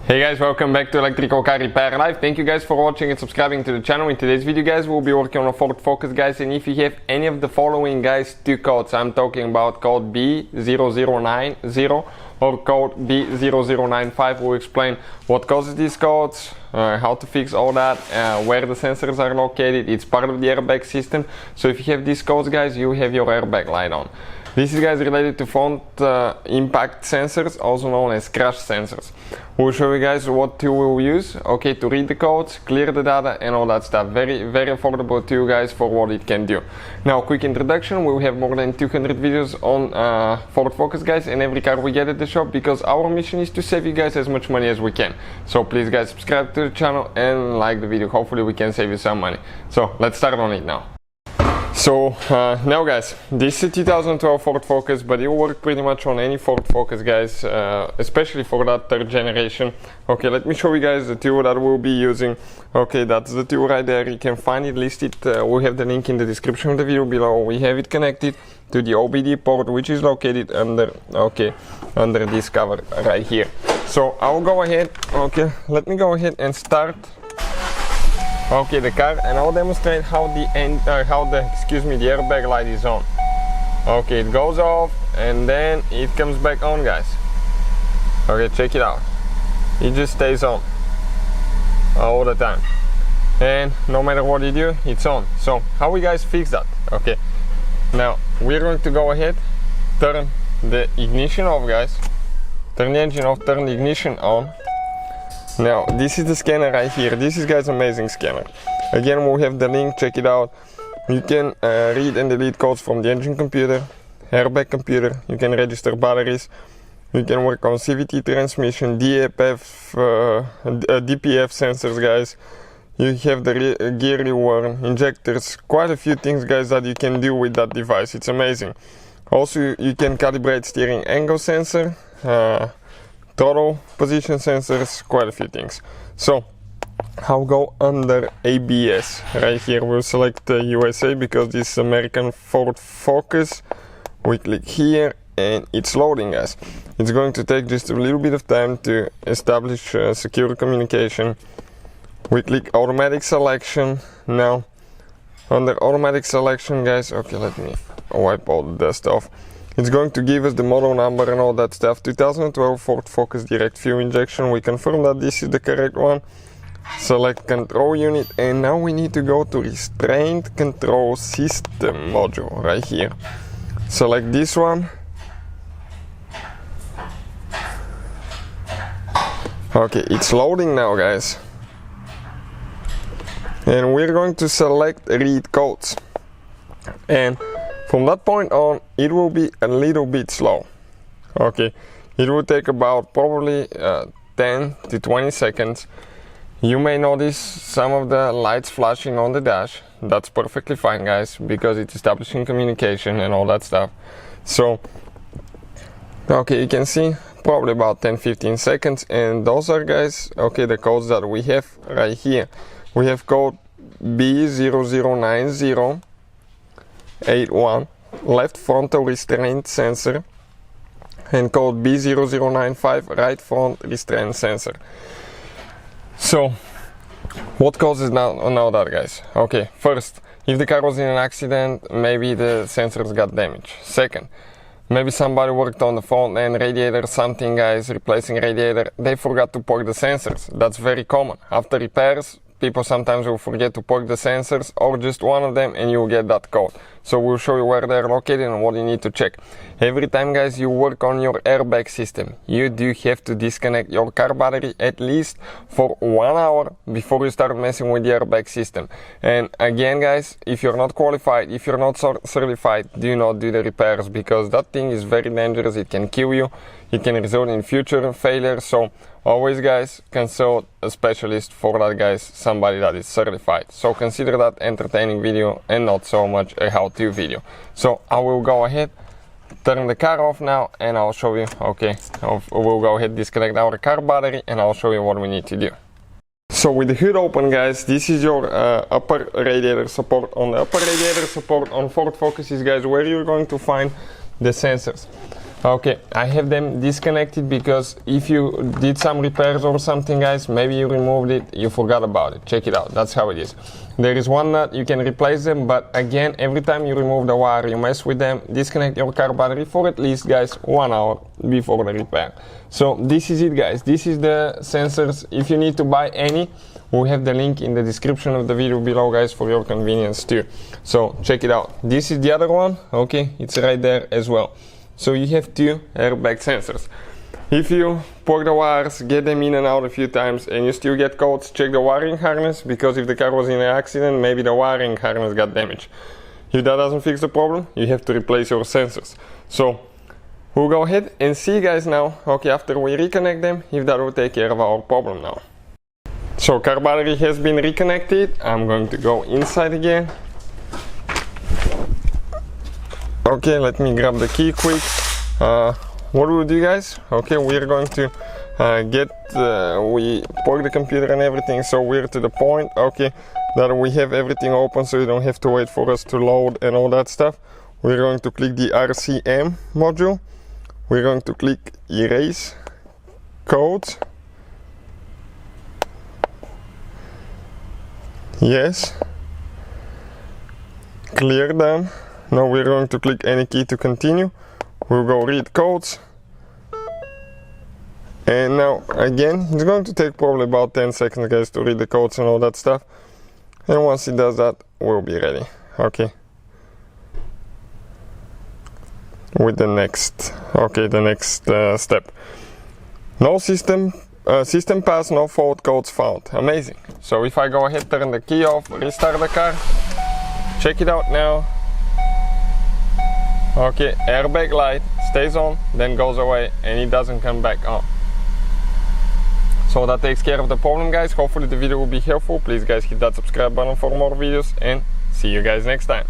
Hey guys, welcome back to Electrical Car Repair Live. Thank you guys for watching and subscribing to the channel. In today's video guys, we'll be working on a Ford Focus guys, and if you have any of the following guys, two codes, I'm talking about code B0090 or code B0095, we'll explain what causes these codes, how to fix all that, where the sensors are located. It's part of the airbag system, so if you have these codes guys, you have your airbag light on. This is guys related to front impact sensors, also known as crash sensors. We'll show you guys what tool we'll use, to read the codes, clear the data and all that stuff. Very affordable tool guys for what it can do. Now, quick introduction, we have more than 200 videos on Ford Focus guys and every car we get at the shop, because our mission is to save you guys as much money as we can. So please guys, subscribe to the channel and like the video. Hopefully we can save you some money. So let's start on it now. So now guys, this is a 2012 Ford Focus, but it will work pretty much on any Ford Focus guys, especially for that third generation. Okay, let me show you guys the tool that we'll be using. Okay, that's the tool right there. You can find it listed, we'll have the link in the description of the video below. We have it connected to the OBD port, which is located under this cover right here. So I'll go ahead, let me go ahead and start the car, and I'll demonstrate how the airbag light is on. Okay, it goes off and then it comes back on guys. Okay, check it out, it just stays on all the time, and no matter what you do, it's on. So how we guys fix that? Okay, now we're going to go ahead, turn the ignition off guys, turn the engine off, turn the ignition on. Now this is the scanner right here. This is guys amazing scanner. Again, we'll have the link, check it out. You can read and delete codes from the engine computer, airbag computer. You can register batteries. You can work on CVT transmission, DPF sensors guys. You have the gear reward, injectors, quite a few things guys that you can do with that device. It's amazing. Also you can calibrate steering angle sensor, throttle position sensors, quite a few things. So I'll go under ABS right here. We'll select USA because this is American Ford Focus. We click here and it's loading guys. It's going to take just a little bit of time to establish secure communication. We click automatic selection. Now under automatic selection guys, let me wipe all the dust off. It's going to give us the model number and all that stuff. 2012 Ford Focus direct fuel injection. We confirm that this is the correct one. Select control unit, and now we need to go to restraint control system module right here. Select this one. Okay, it's loading now guys. And we're going to select read codes. And from that point on, it will be a little bit slow. Okay, it will take about probably 10 to 20 seconds. You may notice some of the lights flashing on the dash. That's perfectly fine guys, because it's establishing communication and all that stuff. So you can see probably about 10-15 seconds, and those are guys the codes that we have right here. We have code B0090 81 left frontal restraint sensor, and code B0095 right front restraint sensor. So what causes now that guys? Okay, first, if the car was in an accident, maybe the sensors got damaged. Second, maybe somebody worked on the front end radiator, something guys, replacing radiator, they forgot to plug the sensors. That's very common. After repairs, people sometimes will forget to plug the sensors, or just one of them, and you'll get that code. So we'll show you where they're located and what you need to check. Every time guys you work on your airbag system, you do have to disconnect your car battery at least for 1 hour before you start messing with the airbag system. And again guys, if you're not qualified, if you're not certified, do not do the repairs, because that thing is very dangerous. It can kill you, it can result in future failure. So always guys, consult a specialist for that guys, somebody that is certified. So consider that entertaining video and not so much a how-to video. So I will go ahead, turn the car off now, and I'll show you. We'll go ahead, disconnect our car battery, and I'll show you what we need to do. So with the hood open guys, this is your upper radiator support. On the upper radiator support on Ford Focuses guys, where you're going to find the sensors. Okay, I have them disconnected because if you did some repairs or something, guys, maybe you removed it, you forgot about it. Check it out, that's how it is. There is one nut, you can replace them, but again, every time you remove the wire, you mess with them, disconnect your car battery for at least, guys, 1 hour before the repair. So this is it, guys. This is the sensors. If you need to buy any, we have the link in the description of the video below, guys, for your convenience too. So check it out. This is the other one. Okay, it's right there as well. So you have 2 airbag sensors. If you poke the wires, get them in and out a few times, and you still get codes, check the wiring harness, because if the car was in an accident, maybe the wiring harness got damaged. If that doesn't fix the problem, you have to replace your sensors. So we'll go ahead and see, guys, now, okay, after we reconnect them, if that will take care of our problem now. So car battery has been reconnected. I'm going to go inside again. Okay, let me grab the key quick. What do we do, guys? Okay, we're going to we plug the computer and everything, so we're to the point, okay, that we have everything open, so you don't have to wait for us to load and all that stuff. We're going to click the RCM module. We're going to click erase codes. Yes. Clear them. Now we're going to click any key to continue. We'll go read codes. And now again, it's going to take probably about 10 seconds, guys, to read the codes and all that stuff. And once it does that, we'll be ready. Okay. With the next, okay, the next step. No system pass, no fault codes found. Amazing. So if I go ahead, turn the key off, restart the car, check it out now. Okay, airbag light stays on, then goes away, and it doesn't come back on. So that takes care of the problem, guys. Hopefully the video will be helpful. Please, guys, hit that subscribe button for more videos, and see you guys next time.